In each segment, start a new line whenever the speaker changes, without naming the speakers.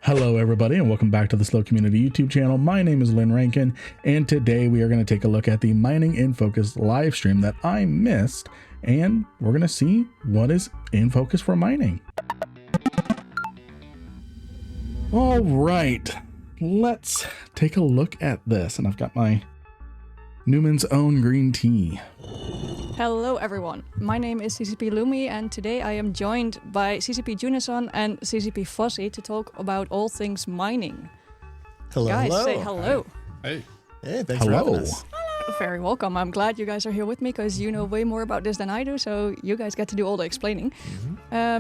Hello everybody and welcome back to the Slow Community YouTube channel. My name is Lynn Rankin and today we are going to take a look at the Mining in Focus live stream that I missed, and we're going to see what is in focus for mining. All right, let's take a look at this, and I've got my Newman's Own green tea.
Hello everyone, my name is CCP Lumi and today I am joined by CCP Junison and CCP Fuzzy to talk about all things mining.
Hello.
Guys,
hello.
say hello.
Hey.
Hey, thanks for having us.
Very welcome. I'm glad you guys are here with me because you know way more about this than I do, so you guys get to do all the explaining.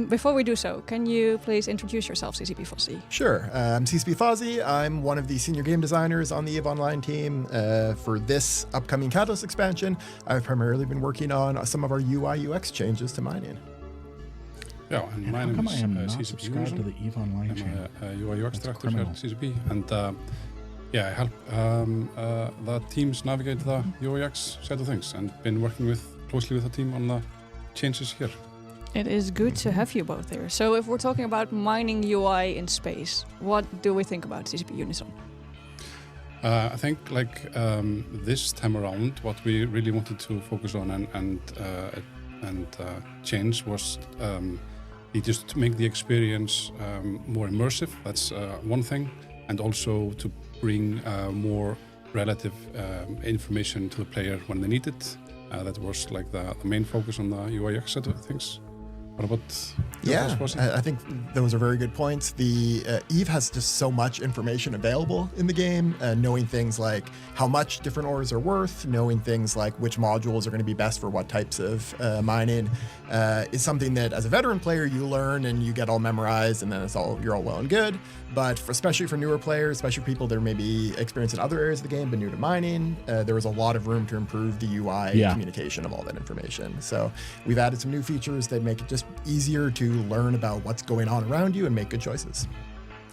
Before we do so, can you please introduce yourself, CCP Fuzzy?
Sure. I'm CCP Fuzzy. I'm one of the senior game designers on the EVE Online team. For this upcoming Catalyst expansion, I've primarily been working on some of our UI UX changes to mining.
Yeah, and my
How
name
come I
is
am not
CCP
subscribed to the EVE Online channel?
I'm a UI UX
That's
director here at CCP, and yeah, I help the teams navigate the UI UX side of things, and been working closely with the team on the changes here.
It is good to have you both here. So if we're talking about mining UI in space, what do we think about CCP Unison?
I think this time around, what we really wanted to focus on and change was just to make the experience more immersive. That's one thing, and also to bring more relative information to the player when they need it. That was like the main focus on the UI UX side of things. What about
Yeah, I think those are very good points. The EVE has just so much information available in the game, knowing things like how much different ores are worth, knowing things like which modules are going to be best for what types of mining, is something that as a veteran player you learn and you get all memorized, and then you're all well and good. But especially for newer players, especially people that are maybe experienced in other areas of the game but new to mining, there was a lot of room to improve the UI communication of all that information. So we've added some new features that make it just easier to learn about what's going on around you and make good choices.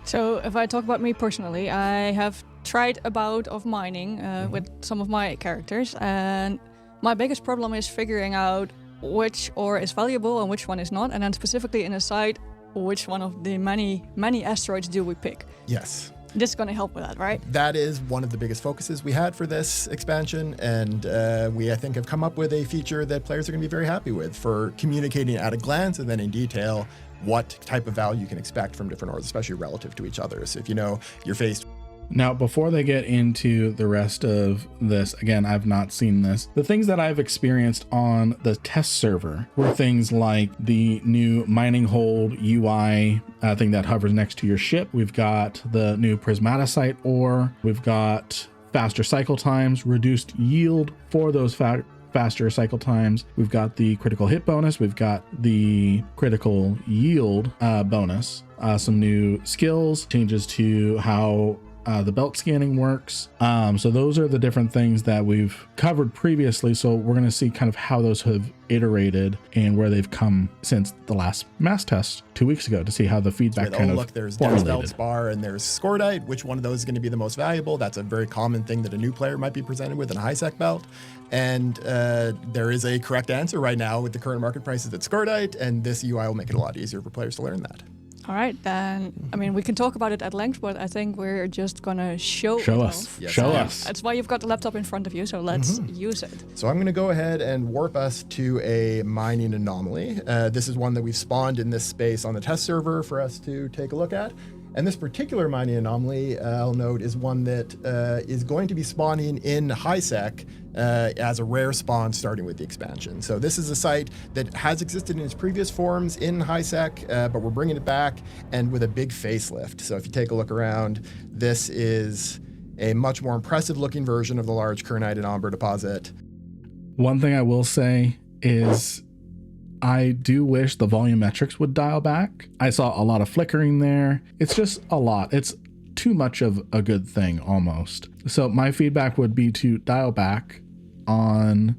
So if I talk about me personally, I have tried a bout of mining with some of my characters, and my biggest problem is figuring out which ore is valuable and which one is not, and then specifically in a site, which one of the many asteroids do we pick?
Yes.
This is going to help with that, right?
That is one of the biggest focuses we had for this expansion, and we, I think, have come up with a feature that players are going to be very happy with for communicating at a glance and then in detail what type of value you can expect from different ores, especially relative to each other. So if you know you're faced.
Now, before they get into the rest of this, again, I've not seen this. The things that I've experienced on the test server were things like the new mining hold UI thing that hovers next to your ship. We've got the new prismaticite ore. We've got faster cycle times, reduced yield for those faster cycle times. We've got the critical hit bonus. We've got the critical yield bonus. Some new skills, changes to how the belt scanning works. So those are the different things that we've covered previously. So we're going to see kind of how those have iterated and where they've come since the last mass test 2 weeks ago to see how the feedback
There's
formulated.
Belts Bar and there's Scordite. Which one of those is going to be the most valuable? That's a very common thing that a new player might be presented with in a high-sec belt. And there is a correct answer right now with the current market prices at Scordite, and this UI will make it a lot easier for players to learn that.
All right, then, I mean, we can talk about it at length, but I think we're just going to show
us.
Yes,
show us.
That's why you've got the laptop in front of you, so let's use it.
So I'm going to go ahead and warp us to a mining anomaly. This is one that we've spawned in this space on the test server for us to take a look at. And this particular mining anomaly, I'll note, is one that is going to be spawning in HiSec as a rare spawn starting with the expansion. So this is a site that has existed in its previous forms in HiSec, but we're bringing it back and with a big facelift. So if you take a look around, this is a much more impressive looking version of the large kernite and amber deposit.
One thing I will say is I do wish the volumetrics would dial back. I saw a lot of flickering there. It's just a lot. It's too much of a good thing almost. So my feedback would be to dial back on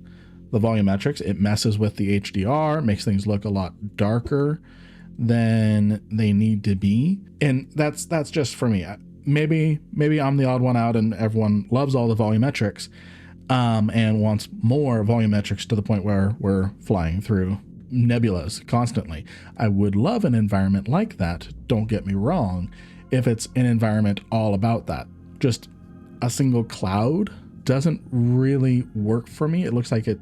the volumetrics. It messes with the HDR, makes things look a lot darker than they need to be. And that's just for me. Maybe I'm the odd one out and everyone loves all the volumetrics and wants more volumetrics to the point where we're flying through nebulas constantly. I would love an environment like that, don't get me wrong. if it's an environment all about that. Just a single cloud doesn't really work for me. It looks like it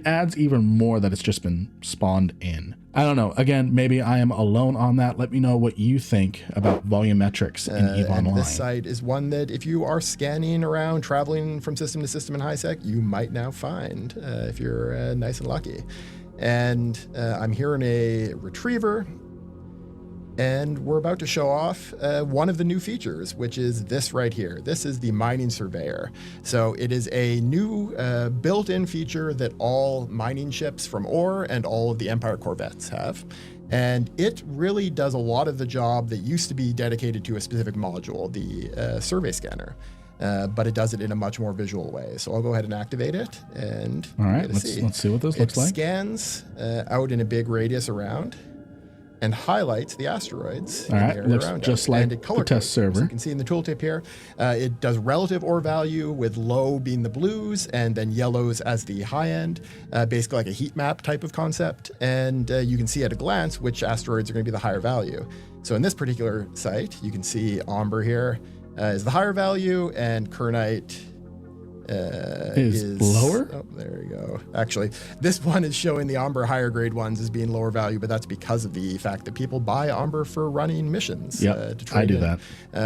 adds even more that it's just been spawned in. I don't know. Again, maybe I am alone on that. Let me know what you think about volumetrics in EVE Online.
And this site is one that if you are scanning around, traveling from system to system in HiSec, you might now find if you're nice and lucky. And I'm here in a retriever, and we're about to show off one of the new features, which is this right here. This is the mining surveyor. So it is a new built-in feature that all mining ships from ore and all of the Empire corvettes have. And it really does a lot of the job that used to be dedicated to a specific module, the survey scanner. But it does it in a much more visual way. So I'll go ahead and activate it, and
all right, let's see what this looks like.
It scans out in a big radius around and highlights the asteroids.
All right, looks just like the test server.
So you can see in the tooltip here, it does relative ore value, with low being the blues and then yellows as the high end, basically like a heat map type of concept. And you can see at a glance which asteroids are going to be the higher value. So in this particular site, you can see Amber here is the higher value, and Kernite is
lower.
Oh, there you go. Actually, this one is showing the Amber higher grade ones as being lower value, but that's because of the fact that people buy Amber for running missions.
Yeah, I do
that.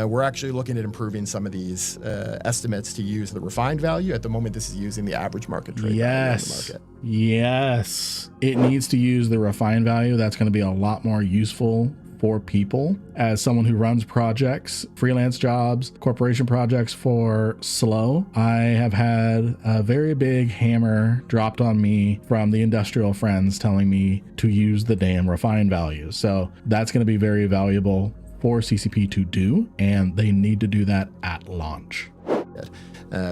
We're actually looking at improving some of these estimates to use the refined value. At the moment, this is using the average market trade value on the market.
Yes, it needs to use the refined value. That's going to be a lot more useful for people. As someone who runs projects, freelance jobs, corporation projects for Slow, I have had a very big hammer dropped on me from the industrial friends telling me to use the damn refined values. So that's going to be very valuable for CCP to do, and they need to do that at launch.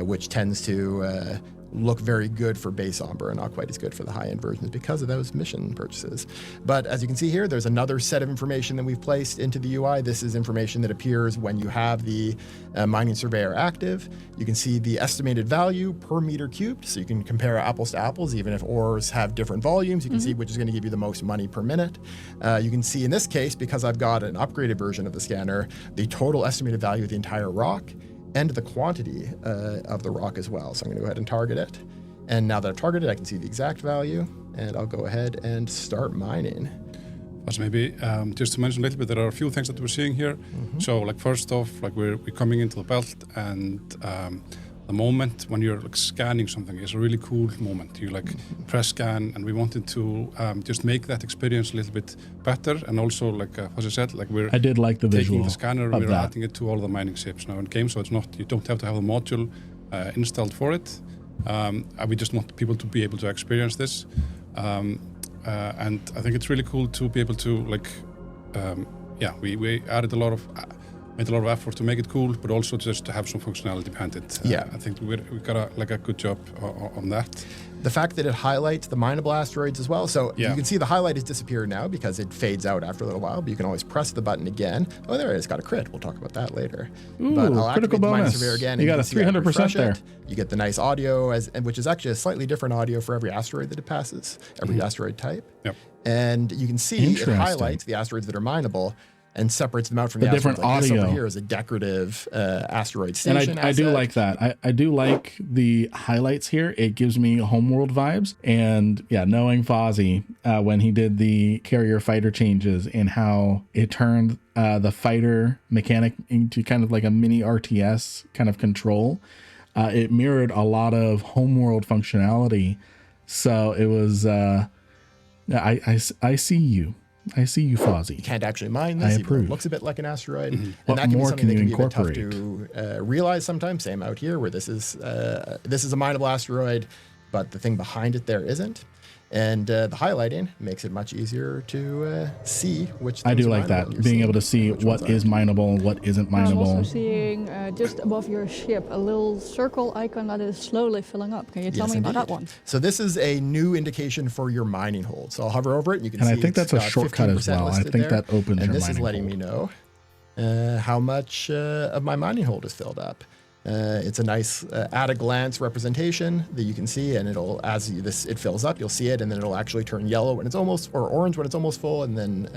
Which tends to look very good for base Amber and not quite as good for the high-end versions because of those mission purchases. But as you can see here, there's another set of information that we've placed into the UI. This is information that appears when you have the mining surveyor active. You can see the estimated value per meter cubed, so you can compare apples to apples, even if ores have different volumes. You can see which is going to give you the most money per minute. You can see in this case, because I've got an upgraded version of the scanner, the total estimated value of the entire rock and the quantity of the rock as well. So I'm going to go ahead and target it. And now that I've targeted, I can see the exact value, and I'll go ahead and start mining.
Also, maybe just to mention a little bit, there are a few things that we're seeing here. So, like, first off, like we're coming into the belt, and the moment when you're like scanning something is a really cool moment. You like press scan, and we wanted to just make that experience a little bit better. And also, like as I said, like I
did like the visual
taking the scanner, we're adding it to all the mining ships now in game, so it's not, you don't have to have the module installed for it. We just want people to be able to experience this, and I think it's really cool to be able to like, we added made a lot of effort to make it cool, but also just to have some functionality behind it. I think we got a good job on that.
The fact that it highlights the mineable asteroids as well. So you can see the highlight has disappeared now because it fades out after a little while, but you can always press the button again. Oh, there it is, got a crit. We'll talk about that later.
Ooh,
but I'll
critical
activate the mining
bonus.
surveyor again.
You got a 300% there.
You get the nice audio, which is actually a slightly different audio for every asteroid that it passes, every asteroid type.
Yep.
And you can see it highlights the asteroids that are mineable and separates them out from the
different
asteroids.
audio.
This over here is a decorative asteroid station.
And I do like that. I do like the highlights here. It gives me homeworld vibes. And yeah, knowing Fozzie, when he did the carrier fighter changes and how it turned the fighter mechanic into kind of like a mini RTS kind of control, it mirrored a lot of homeworld functionality. So it was, I see you. I see you, Fozzie.
You can't actually mine this.
I approve.
It looks a bit like an asteroid. And
What
that can
more
be something
can
that
you
can be a bit tough
incorporate?
to realize sometimes. Same out here, where this is a mineable asteroid, but the thing behind it there isn't. And the highlighting makes it much easier to see which things
I do
are
like
mineable.
that, being able to see what is mineable, what isn't
I'm also
mineable.
seeing just above your ship a little circle icon that is slowly filling up. Can you tell me about that one?
So this is a new indication for your mining hold. So I'll hover over it, and you can
And
see
I think that's a
it's got
shortcut as
15%
well. I
listed
think
there.
that opens
and
your
this is
mining
letting
hold.
me know how much of my mining hold is filled up. It's a nice at-a-glance representation that you can see, and it'll, as it fills up, you'll see it, and then it'll actually turn yellow when it's almost, or orange when it's almost full, and then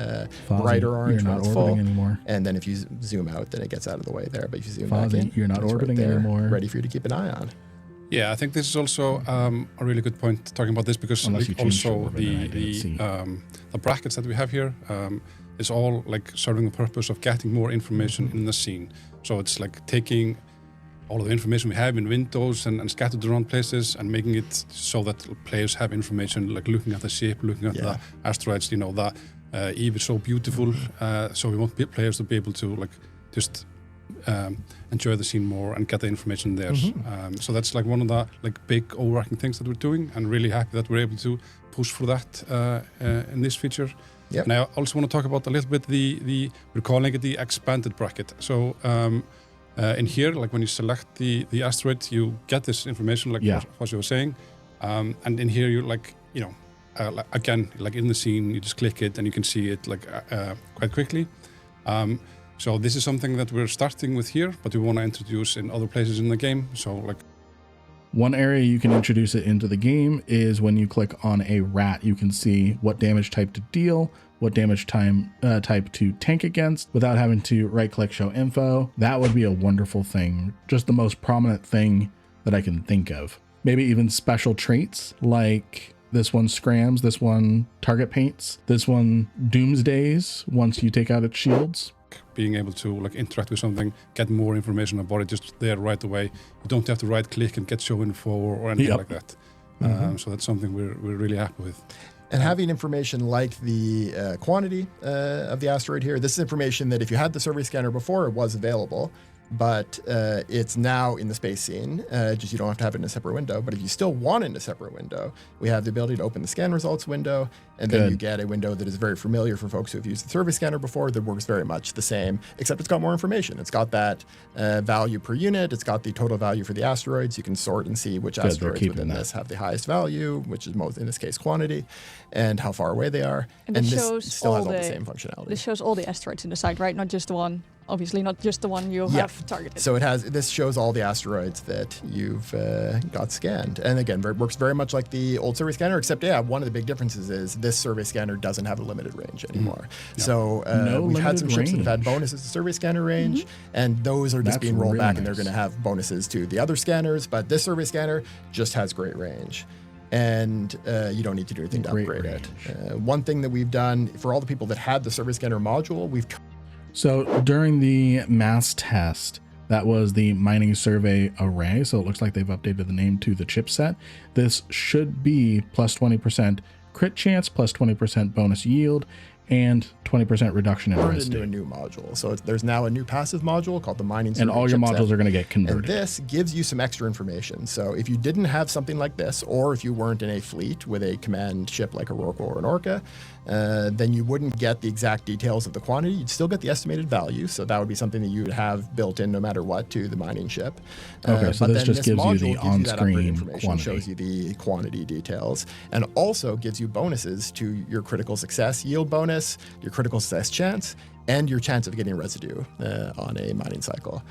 brighter orange when it's full.
Anymore.
And then if you zoom out, then it gets out of the way there. But if you zoom
Fozzie,
back in,
you're not orbiting
right there,
anymore.
ready for you to keep an eye on.
Yeah, I think this is also a really good point talking about this, because also the brackets that we have here is all like serving the purpose of getting more information in the scene. So it's like taking all of the information we have in windows and scattered around places and making it so that players have information, like looking at the ship, looking at the asteroids. You know, the Eve is so beautiful, so we want players to be able to like just enjoy the scene more and get the information there. So that's like one of the like big overarching things that we're doing, and really happy that we're able to push for that in this feature.
Yep.
And I also want to talk about a little bit we're calling it the expanded bracket. So in here, like when you select the asteroid, you get this information, like what you were saying, and in here you like, you know, again, like in the scene, you just click it and you can see it like quite quickly. So this is something that we're starting with here, but we want to introduce in other places in the game. So like
one area you can introduce it into the game is when you click on a rat, you can see what damage type to deal, what damage type to tank against without having to right click show info. That would be a wonderful thing. Just the most prominent thing that I can think of. Maybe even special traits like this one scrams, this one target paints, this one doomsdays once you take out its shields.
Being able to like interact with something, get more information about it just there right away. You don't have to right click and get show info or anything like that. So that's something we're really happy with.
And having information like the quantity of the asteroid here, this is information that if you had the survey scanner before, it was available, but it's now in the space scene, just you don't have to have it in a separate window. But if you still want it in a separate window, we have the ability to open the scan results window, and then you get a window that is very familiar for folks who have used the survey scanner before, that works very much the same, except it's got more information. It's got that value per unit, it's got the total value for the asteroids. You can sort and see which asteroids within this have the highest value, which is most, in this case, quantity, and how far away they are.
And
this
shows
still has all the same functionality.
This shows all the asteroids in the site, right? Not just the one. Obviously, not just the one you have targeted.
So this shows all the asteroids that you've got scanned. And again, it works very much like the old survey scanner, except one of the big differences is this survey scanner doesn't have a limited range anymore. So we've had some ships that have had bonuses to survey scanner range, and those are just being rolled back, and they're going to have bonuses to the other scanners. But this survey scanner just has great range. And you don't need to do anything to upgrade it. One thing that we've done for all the people that had the survey scanner module,
So during the mass test, that was the mining survey array. So it looks like they've updated the name to the chipset. This should be plus 20% crit chance, plus 20% bonus yield, and 20% reduction in residue.
Into a new module. So there's now a new passive module called the mining survey.
And all your
chipset.
modules are going to get converted.
And this gives you some extra information. So if you didn't have something like this, or if you weren't in a fleet with a command ship like a Rorqual or an Orca, then you wouldn't get the exact details of the quantity. You'd still get the estimated value. So that would be something that you would have built in no matter what to the mining ship.
Okay, so this just gives you the on-screen
information,
quantity.
shows you the quantity details, and also gives you bonuses to your critical success yield bonus, your critical success chance, and your chance of getting residue on a mining cycle.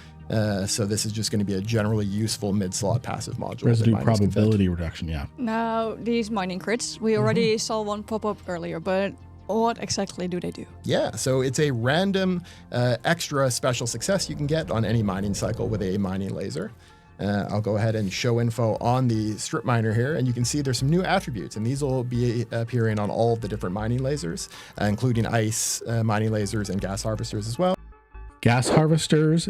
So this is just going to be a generally useful mid-slot passive module.
Residue probability reduction,
Now, these mining crits, we already saw one pop up earlier, but what exactly do they do?
Yeah, so it's a random extra special success you can get on any mining cycle with a mining laser. I'll go ahead and show info on the strip miner here, and you can see there's some new attributes, and these will be appearing on all of the different mining lasers, including ice mining lasers and gas harvesters as well.
Gas harvesters,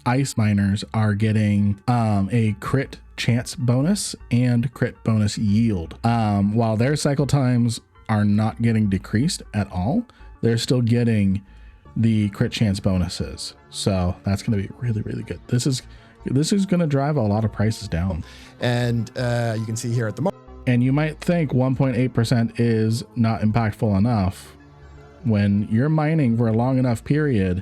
ice miners are getting a crit chance bonus and crit bonus yield. While their cycle times are not getting decreased at all, they're still getting the crit chance bonuses. So that's going to be really, really good. This is going to drive a lot of prices down.
And you can see here at the moment.
And you might think 1.8% is not impactful enough. When you're mining for a long enough period,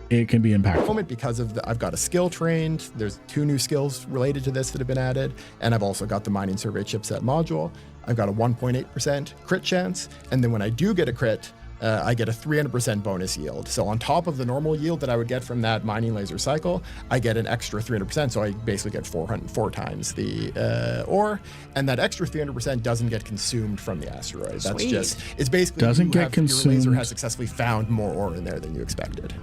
it can be impactful.
Because of I've got a skill trained. There's 2 new skills related to this that have been added, and I've also got the mining survey chipset module. I've got a 1.8% crit chance, and then when I do get a crit, I get a 300% bonus yield. So on top of the normal yield that I would get from that mining laser cycle, I get an extra 300%. So I basically get 4 times the ore, and that extra 300% doesn't get consumed from the asteroid. That's
Sweet.
just, it's basically
Doesn't get
your
consumed.
laser has successfully found more ore in there than you expected.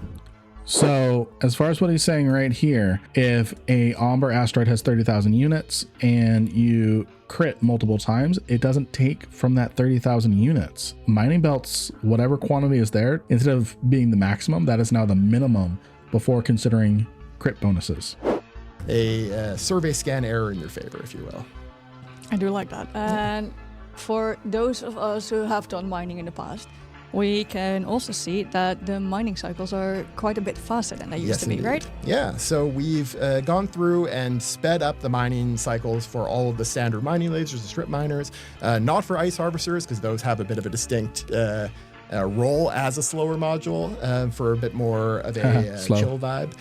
So as far as what he's saying right here, if a Amber asteroid has 30,000 units and you crit multiple times, it doesn't take from that 30,000 units. Mining belts, whatever quantity is there, instead of being the maximum, that is now the minimum before considering crit bonuses.
A survey scan error in your favor, if you will.
I do like that. And for those of us who have done mining in the past, we can also see that the mining cycles are quite a bit faster than they used to be,
indeed.
right?
Yeah, so we've gone through and sped up the mining cycles for all of the standard mining lasers, the strip miners, not for ice harvesters, because those have a bit of a distinct role as a slower module for a bit more of a chill vibe.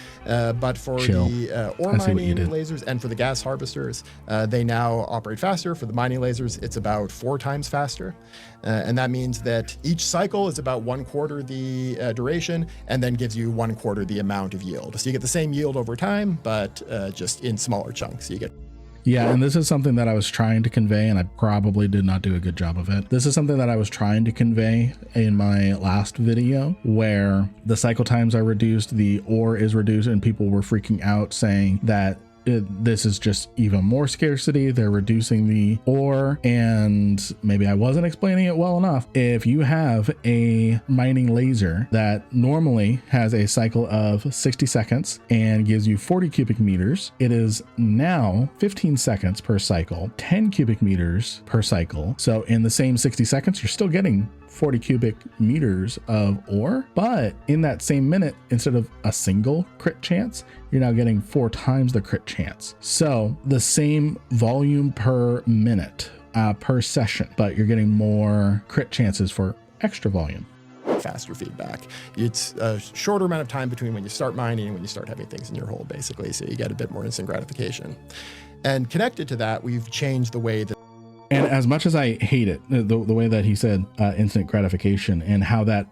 But for the ore mining lasers and for the gas harvesters, they now operate faster. For the mining lasers, it's about 4 times faster. And that means that each cycle is about 1/4 the duration and then gives you 1/4 the amount of yield. So you get the same yield over time, but just in smaller chunks. You get
Yeah, and this is something that I was trying to convey, and I probably did not do a good job of it. This is something that I was trying to convey in my last video, where the cycle times are reduced, the ore is reduced, and people were freaking out saying that this is just even more scarcity. They're reducing the ore, and maybe I wasn't explaining it well enough. If you have a mining laser that normally has a cycle of 60 seconds and gives you 40 cubic meters, it is now 15 seconds per cycle, 10 cubic meters per cycle. So in the same 60 seconds, you're still getting 40 cubic meters of ore, but in that same minute, instead of a single crit chance, you're now getting 4 times the crit chance. So the same volume per minute, per session, but you're getting more crit chances for extra volume.
faster feedback. It's a shorter amount of time between when you start mining and when you start having things in your hole, basically, so you get a bit more instant gratification. And connected to that, we've changed the way that
And as much as I hate it, the way that he said instant gratification and how that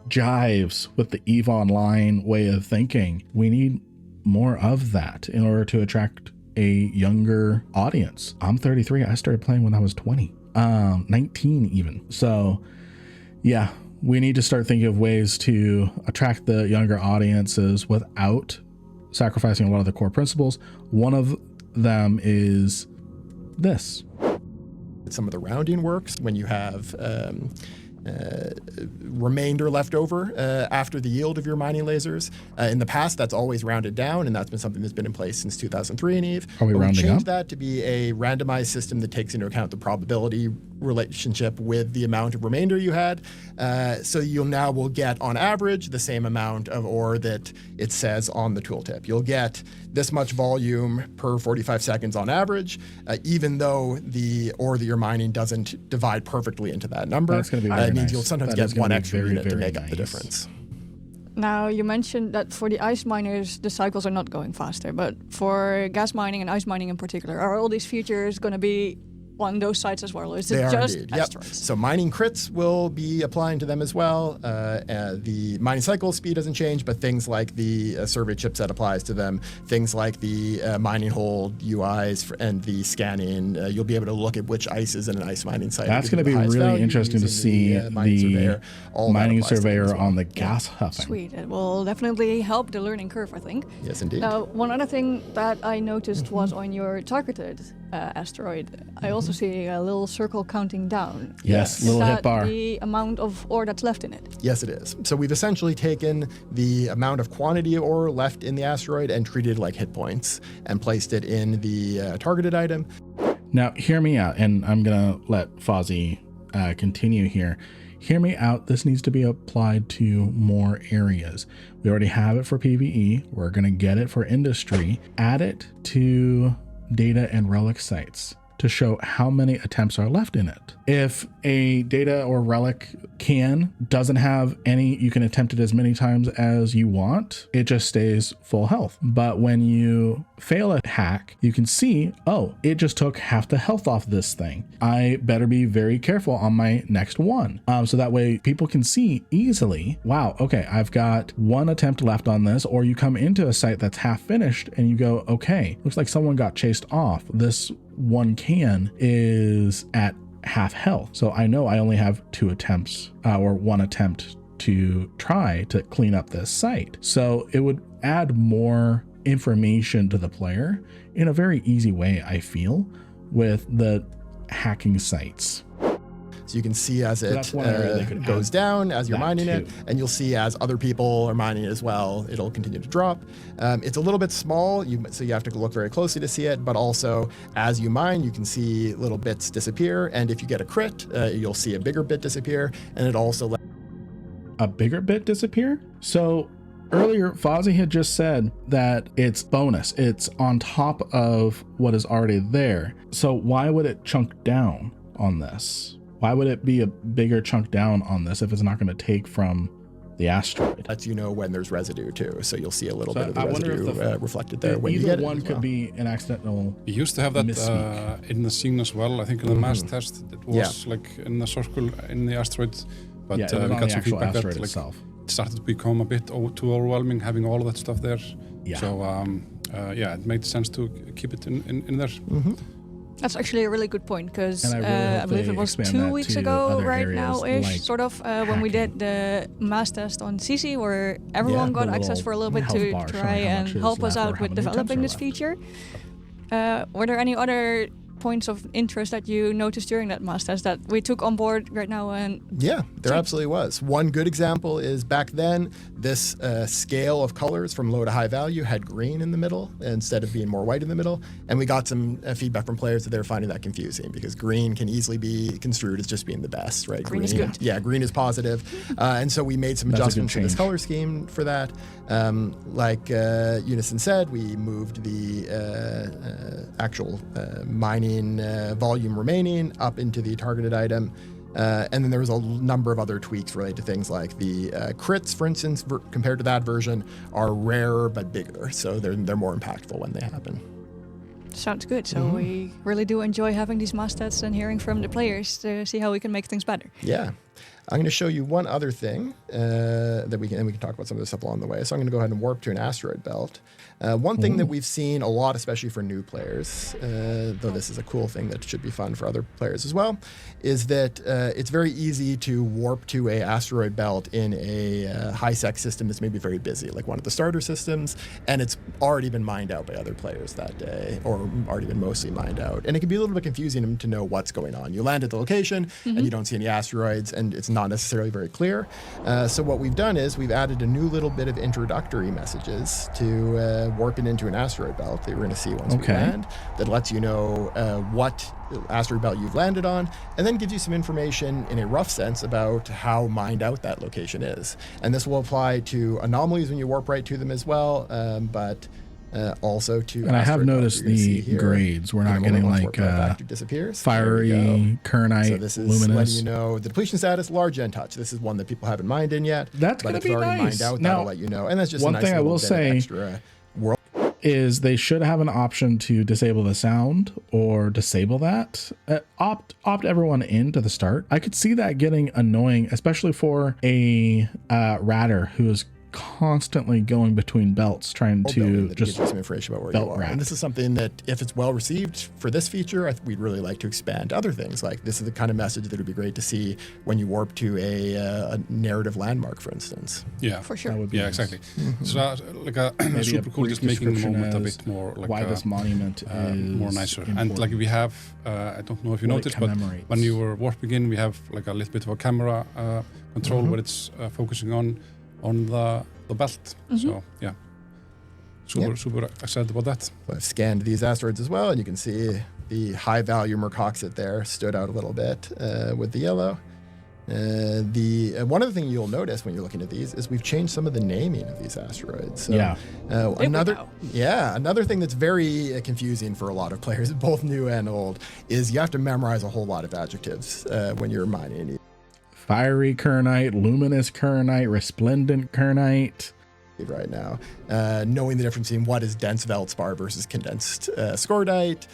jives with the EVE Online way of thinking, we need more of that in order to attract a younger audience. I'm 33. I started playing when I was 20, 19 even. So yeah, we need to start thinking of ways to attract the younger audiences without sacrificing a lot of the core principles. One of them is this.
some of the rounding works when you have remainder left over after the yield of your mining lasers. In the past, that's always rounded down, and that's been something that's been in place since 2003 in EVE.
Are we rounding
changed
up?
that to be a randomized system that takes into account the probability relationship with the amount of remainder you had. So you'll now will get, on average, the same amount of ore that it says on the tooltip. You'll get this much volume per 45 seconds on average, even though the ore that you're mining doesn't divide perfectly into that number.
That's going to be very
It means
nice.
you'll sometimes
That is
get
gonna
one
be
extra
very,
unit to
very
make up the
nice.
difference.
Now, you mentioned that for the ice miners, the cycles are not going faster, but for gas mining and ice mining in particular, are all these features going to be on those sites as well? Or is
They
it
are
just
indeed. Yep.
asteroids?
So mining crits will be applying to them as well. The mining cycle speed doesn't change, but things like the survey chipset applies to them. Things like the mining hole UIs and the scanning, you'll be able to look at which ice is in an ice mining site.
That's going to be really interesting to see the mining surveyor on the gas huffing.
Sweet. It will definitely help the learning curve, I think.
Yes, indeed.
Now, one other thing that I noticed was on your targeted asteroid, I also see a little circle counting down.
Yes,
Is
little
that
hit bar.
the amount of ore that's left in it?
Yes, it is. So we've essentially taken the amount of quantity of ore left in the asteroid and treated it like hit points and placed it in the targeted item.
Now, hear me out, and I'm going to let Fozzie continue here. Hear me out. This needs to be applied to more areas. We already have it for PvE. We're going to get it for industry. Add it to data and relic sites. to show how many attempts are left in it. If a data or relic can doesn't have any, you can attempt it as many times as you want. It just stays full health. But when you fail a hack, you can see, oh, it just took half the health off this thing. I better be very careful on my next one. So that way people can see easily, wow, okay, I've got one attempt left on this. Or you come into a site that's half finished and you go, okay, looks like someone got chased off. This one can is at half health. So I know I only have 2 attempts or 1 attempt to try to clean up this site. So it would add more information to the player in a very easy way, I feel, with the hacking sites.
So you can see as it goes down as you're mining it, and you'll see as other people are mining it as well, it'll continue to drop. It's a little bit small, so you have to look very closely to see it, but also as you mine, you can see little bits disappear, and if you get a crit, you'll see a bigger bit disappear, and it also...
A bigger bit disappear? So earlier, Fozzie had just said that it's bonus. It's on top of what is already there. So why would it chunk down on this? Why would it be a bigger chunk down on this if it's not going to take from the asteroid?
Lets you know when there's residue too, so you'll see a little bit of the residue reflected there when you
either
get it.
One could be an accidental.
We used to have that in the scene as well. I think in the mass test it was like in the circle in the asteroid, but we got some feedback that like, it started to become a bit too overwhelming having all of that stuff there. Yeah. So it made sense to keep it in there. Mm-hmm.
That's actually a really good point, because I believe it was 2 weeks ago right now-ish, like sort of, when we did the mass test on CC, where everyone got access for a little bit to try and help us out with developing this feature. Were there any other points of interest that you noticed during that mass test that we took on board right now? And
yeah, there absolutely was. One good example is back then, this scale of colors from low to high value had green in the middle instead of being more white in the middle. And we got some feedback from players that they're finding that confusing because green can easily be construed as just being the best, right?
Green is good.
Yeah, green is positive. And so we made some adjustments to this color scheme for that. Like Unison said, we moved the actual mining volume remaining up into the targeted item. And then there was a number of other tweaks related to things like the crits, for instance, compared to that version, are rarer but bigger. So they're more impactful when they happen.
Sounds good. So we really do enjoy having these mass tests and hearing from the players to see how we can make things better.
Yeah. I'm going to show you one other thing that we can talk about some of this stuff along the way. So I'm going to go ahead and warp to an asteroid belt. One thing that we've seen a lot, especially for new players, though this is a cool thing that should be fun for other players as well, is that it's very easy to warp to a asteroid belt in a high-sec system that's maybe very busy, like one of the starter systems, and it's already been mined out by other players that day, or already been mostly mined out. And it can be a little bit confusing to know what's going on. You land at the location, and you don't see any asteroids, and it's not necessarily very clear. So what we've done is we've added a new little bit of introductory messages to warping into an asteroid belt that you're going to see once we land, that lets you know what asteroid belt you've landed on, and then gives you some information in a rough sense about how mined out that location is. And this will apply to anomalies when you warp right to them as well, but also to...
And I have noticed the grades. We're not getting like fiery, kernite,
so this is
luminous.
letting you know the depletion status, large and touch. This is one that people haven't mined in yet.
That's going to be nice.
Mined out,
now,
that'll let you know. And that's just
one
a nice
thing I will say
extra world.
Is they should have an option to disable the sound or disable that. Opt everyone in to the start. I could see that getting annoying, especially for a ratter who is constantly going between belts trying to just
give you some information about where you are. And this is something that, if it's well received for this feature, we'd really like to expand to other things. Like this is the kind of message that would be great to see when you warp to a narrative landmark, for instance.
Yeah,
for sure.
That would be nice. Exactly. So like a super cool, just making the moment a bit more like
why this monument is
more nicer.
important.
And like we have, I don't know if you noticed, but when you were warping in, we have like a little bit of a camera control where it's focusing on the belt. So yeah, super excited about that.
So I've scanned these asteroids as well, and you can see the high value Mercoxit there stood out a little bit with the yellow. One other thing you'll notice when you're looking at these is we've changed some of the naming of these asteroids. So, another thing that's very confusing for a lot of players, both new and old, is you have to memorize a whole lot of adjectives when you're mining.
Fiery kernite, luminous kernite, resplendent kernite.
Right now, knowing the difference between what is dense Veldspar versus condensed scordite,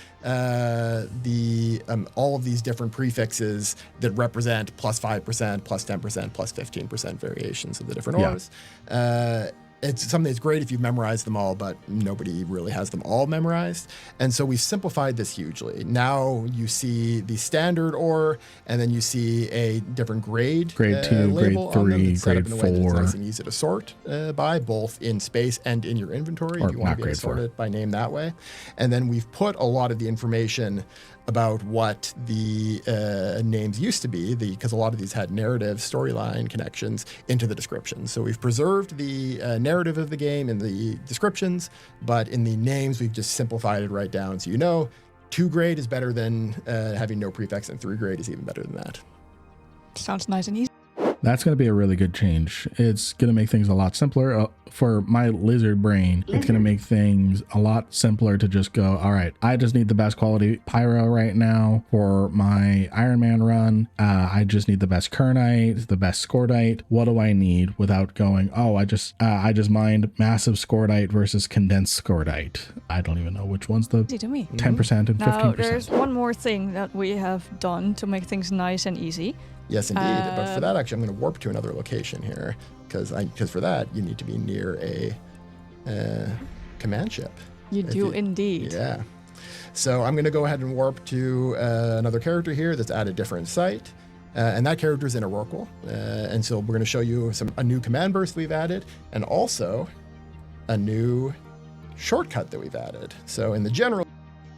all of these different prefixes that represent plus 5%, plus 10%, plus 15% variations of the different ores. It's something that's great if you've memorized them all, but nobody really has them all memorized. And so we've simplified this hugely. Now you see the standard ore, and then you see a different grade.
Grade 2, grade 3, grade 4.
It's nice and easy to sort by, both in space and in your inventory.
Or
if you want to be able to sort it by name that way. And then we've put a lot of the information about what the names used to be, because a lot of these had narrative storyline connections, into the descriptions. So we've preserved the narrative of the game in the descriptions, but in the names, we've just simplified it right down. So 2 grade is better than having no prefix, and 3 grade is even better than that.
Sounds nice and easy.
That's going to be a really good change. It's going to make things a lot simpler. For my lizard brain, it's going to make things a lot simpler to just go, all right, I just need the best quality pyro right now for my Iron Man run. I just need the best kernite, the best scordite. What do I need, without going, oh, I just mined massive scordite versus condensed scordite. I don't even know which one's the
Easy to me.
10% and 15%.
Now, there's one more thing that we have done to make things nice and easy.
Yes, indeed. But for that, actually, I'm going to warp to another location here, because for that, you need to be near a command ship.
You do indeed.
Yeah. So I'm going to go ahead and warp to another character here that's at a different site. And that character is in a Rorqual. And so we're going to show you a new command burst we've added, and also a new shortcut that we've added. So in the general...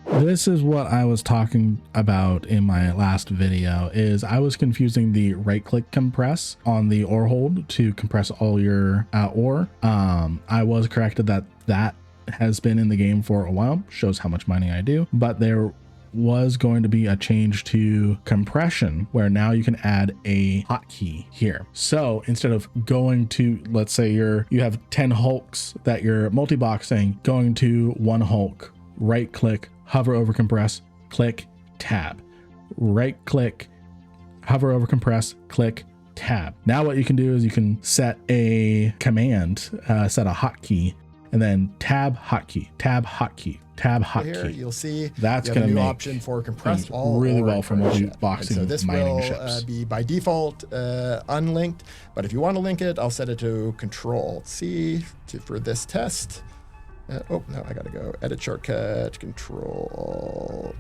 This is what I was talking about in my last video, is I was confusing the right-click compress on the ore hold to compress all your ore. I was corrected that has been in the game for a while, shows how much mining I do, but there was going to be a change to compression where now you can add a hotkey here. So instead of going to, let's say you have 10 hulks that you're multi-boxing, going to one hulk, right click, hover over compress, click, tab. Right click, hover over compress, click, tab. Now what you can do is you can set a command, set a hotkey, and then tab hotkey, tab hotkey, tab hotkey.
Here you'll see
that's
going to
make
option for compressed all
really
ore
well for multi-boxing
so this
mining
will
ships.
Be by default unlinked, but if you want to link it, I'll set it to Control-C for this test. Oh, no, I got to go edit shortcut, Control-C.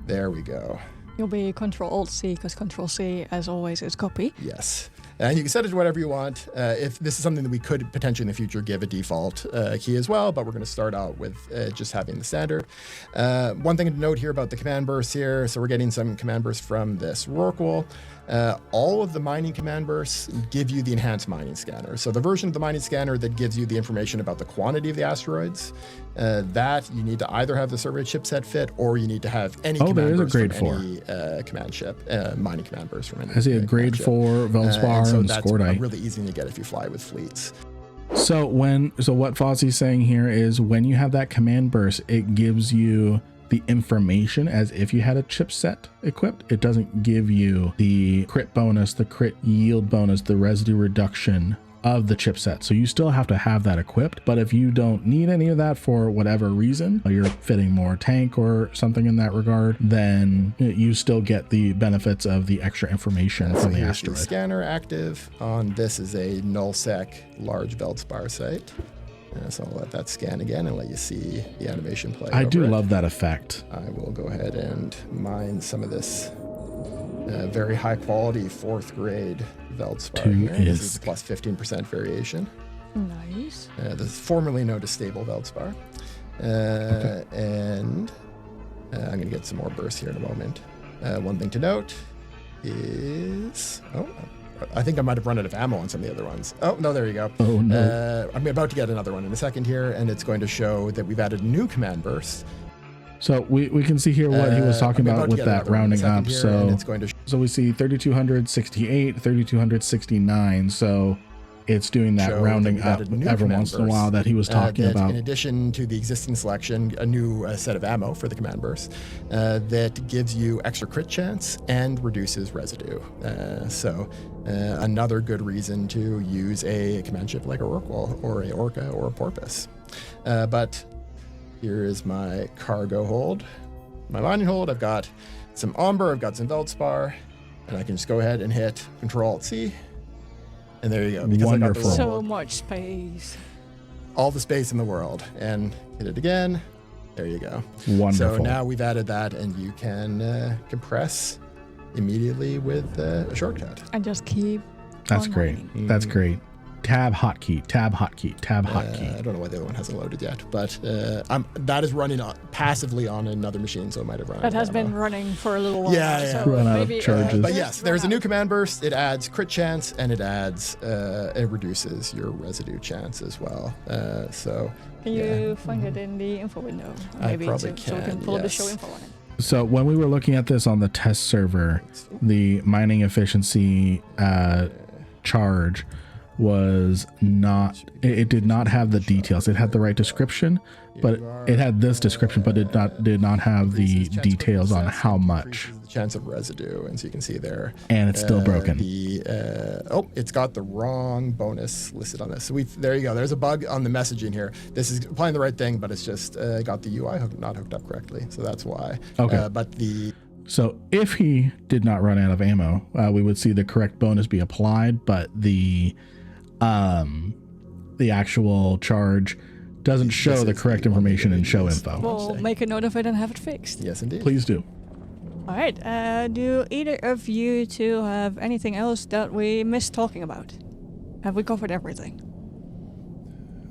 There we go.
You'll be Control-Alt-C, because Control-C, as always, is copy.
Yes. And you can set it to whatever you want. If this is something that we could potentially in the future give a default key as well, but we're going to start out with just having the standard. One thing to note here about the command bursts here, so we're getting some command bursts from this Rorqual. All of the mining command bursts give you the enhanced mining scanner. So the version of the mining scanner that gives you the information about the quantity of the asteroids, that you need to either have the survey chipset fit, or you need to have any command burst from any command ship, mining command burst from any.
I see a grade 4 Veldspar
so
and
that's
scordite.
really easy to get if you fly with fleets.
So what Fozzie's saying here is when you have that command burst, it gives you the information as if you had a chipset equipped. It doesn't give you the crit bonus, the crit yield bonus, the residue reduction of the chipset. So you still have to have that equipped, but if you don't need any of that for whatever reason, or you're fitting more tank or something in that regard, then you still get the benefits of the extra information from the asteroid.
The scanner active on this is a nullsec large Veldspar site. So I'll let that scan again and let you see the animation play.
I do love that effect.
I will go ahead and mine some of this very high quality 4th grade Veldspar here. This is plus 15% variation.
Nice.
This is formerly known as stable Veldspar. Okay. And I'm going to get some more bursts here in a moment. One thing to note is... I think I might have run out of ammo on some of the other ones. Oh, no, there you go.
Oh, no.
I'm about to get another one in a second here, and it's going to show that we've added new command bursts.
So we can see here what he was talking about with that rounding up.
Here,
so
it's going to
so we see 3268, 3269. So it's doing that rounding up every once in a while that he was talking about.
In addition to the existing selection, a new set of ammo for the command burst that gives you extra crit chance and reduces residue. So another good reason to use a command ship like a Rorqual or a Orca or a Porpoise. But here is my cargo hold, my mining hold. I've got some Amber, I've got some Veldspar, and I can just go ahead and hit Control-Alt-C. And there you go. Because
Wonderful.
I got
So much space.
all the space in the world. And hit it again. There you go.
Wonderful.
So now we've added that, and you can compress immediately with a shortcut.
And just keep.
That's
on
great.
mining.
That's great. Tab hotkey, tab hotkey, tab hotkey.
I don't know why the other one hasn't loaded yet, but that is running passively on another machine, so it might have run.
That
out
has
of
been
ammo.
running for a little while.
Yeah,
now,
yeah.
So
Run out of
maybe,
charges.
But
just
yes,
run
there's a new
out.
command burst. It adds crit chance, and it adds it reduces your residue chance as well.
Can you find it in the info window?
I
Maybe
probably
so we can
can,
pull up the
yes.
show info on it.
So when we were looking at this on the test server, the mining efficiency charge was not, it did not have the details. It had the right description, but it had this description, but it did not have the details on how much.
The chance of residue, and so you can see there.
And it's still broken.
It's got the wrong bonus listed on this. So there you go. There's a bug on the messaging here. This is applying the right thing, but it's just got the UI not hooked up correctly. So that's why.
Okay. So if he did not run out of ammo, we would see the correct bonus be applied, but the actual charge doesn't show the correct information in show info.
We'll make a note of it and have it fixed.
Yes, indeed.
Please do.
All right. Do either of you two have anything else that we missed talking about? Have we covered everything?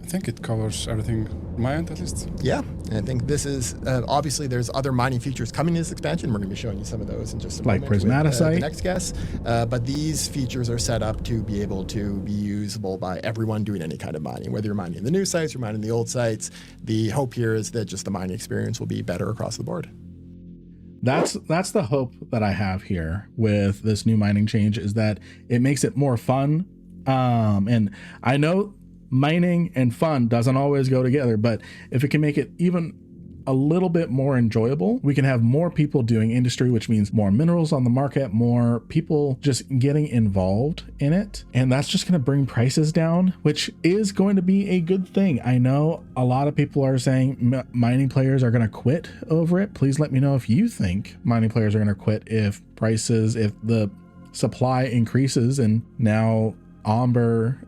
I think it covers everything, on my end at least.
Yeah, and I think this is obviously there's other mining features coming in this expansion. We're going to be showing you some of those in just a
Like
moment. With,
Prismaticite?
the next guest. But these features are set up to be able to be usable by everyone doing any kind of mining, whether you're mining the new sites, you're mining the old sites. The hope here is that just the mining experience will be better across the board.
That's the hope that I have here with this new mining change, is that it makes it more fun. And I know mining and fun doesn't always go together, but if it can make it even a little bit more enjoyable, we can have more people doing industry, which means more minerals on the market, more people just getting involved in it. And that's just going to bring prices down, which is going to be a good thing. I know a lot of people are saying mining players are going to quit over it. Please let me know if you think mining players are going to quit if the supply increases and now Amber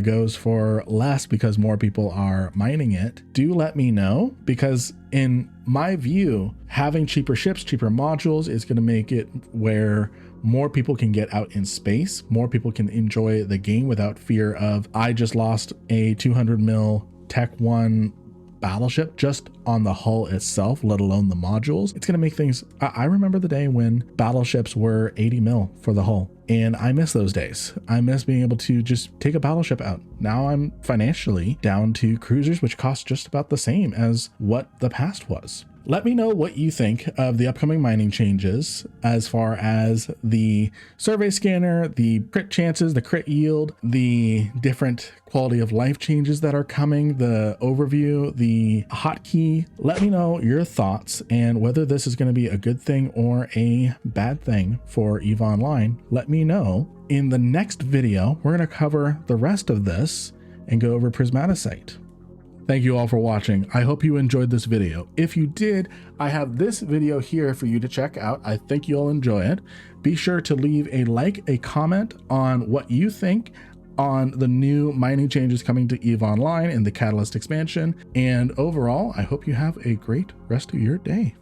goes for less because more people are mining it. Do let me know, because in my view, having cheaper ships, cheaper modules is going to make it where more people can get out in space, more people can enjoy the game without fear of, I just lost a 200 mil Tech 1 battleship just on the hull itself, let alone the modules. It's going to make things, I remember the day when battleships were 80 mil for the hull, and I miss those days. I miss being able to just take a battleship out. Now I'm financially down to cruisers, which cost just about the same as what the past was. Let me know what you think of the upcoming mining changes as far as the survey scanner, the crit chances, the crit yield, the different quality of life changes that are coming, the overview, the hotkey. Let me know your thoughts and whether this is going to be a good thing or a bad thing for EVE Online. Let me know. In the next video, we're going to cover the rest of this and go over Prismaticite. Thank you all for watching. I hope you enjoyed this video. If you did, I have this video here for you to check out. I think you'll enjoy it. Be sure to leave a like, a comment on what you think on the new mining changes coming to EVE Online and the Catalyst expansion. And overall, I hope you have a great rest of your day.